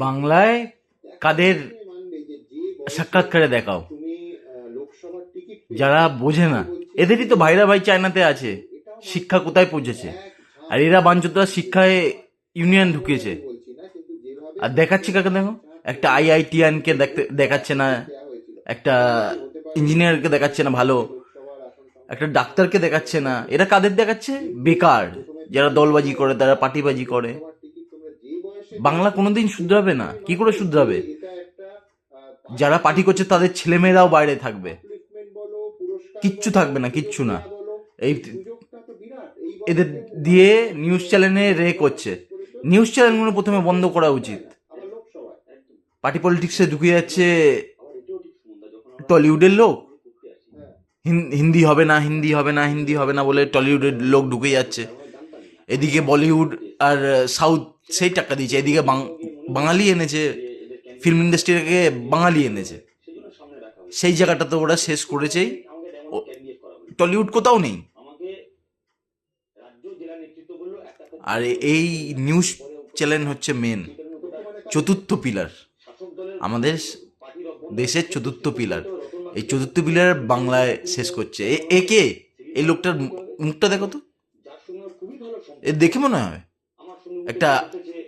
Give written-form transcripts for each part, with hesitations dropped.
বাংলায় কাদের সাক্ষাৎকারে দেখাও, যারা বোঝে না, এদেরই তো ভাইরা ভাই চায়নাতে আছে, শিক্ষা কোথায় পৌঁছেছে, আর এরা বাঞ্চতরা শিক্ষায় ইউনিয়ন ঢুকিয়েছে। আর দেখাচ্ছে কাকে দেখো, একটা আইআইটিয়ানকে দেখাচ্ছে না, একটা ইঞ্জিনিয়ারকে দেখাচ্ছে না ভালো, একটা ডাক্তারকে দেখাচ্ছে না। এরা কাদের দেখাচ্ছে? বেকার, যারা দলবাজি করে, তারা পার্টিবাজি করে। বাংলা কোনোদিন শুধরাবে না। কি করে শুধরাবে? যারা পার্টি করছে তাদের ছেলেমেয়েরাও বাইরে থাকবে, কিচ্ছু থাকবে না, কিচ্ছু না। এই এদের দিয়ে নিউজ চ্যানেলে রে করছে। নিউজ চ্যানেলগুলো প্রথমে বন্ধ করা উচিত। পার্টি পলিটিক্সে ঢুকে যাচ্ছে টলিউডের লোক, হিন্দি হবে না, হিন্দি হবে না, হিন্দি হবে না বলে টলিউডের লোক ঢুকে যাচ্ছে। এদিকে বলিউড আর সাউথ সেই টাকা দিয়েছে, এদিকে বাঙালি এনেছে, ফিল্ম ইন্ডাস্ট্রিকে বাঙালি এনেছে। সেই জায়গাটা তো ওরা শেষ করেছেই। টলিউড কোথাও নেই। আর এই নিউজ চ্যানেল হচ্ছে মেন চতুর্থ পিলার, আমাদের দেশের চতুর্থ পিলার। এই চতুর্থ পিলার বাংলায় শেষ করছে। একে এই লোকটার মুখটা দেখো তো, এ দেখে মনে হয় একটা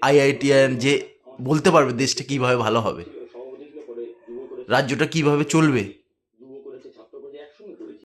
আইআইটিয়ান, যে বলতে পারবে দেশটা কিভাবে ভালো হবে, রাজ্যটা কিভাবে চলবে।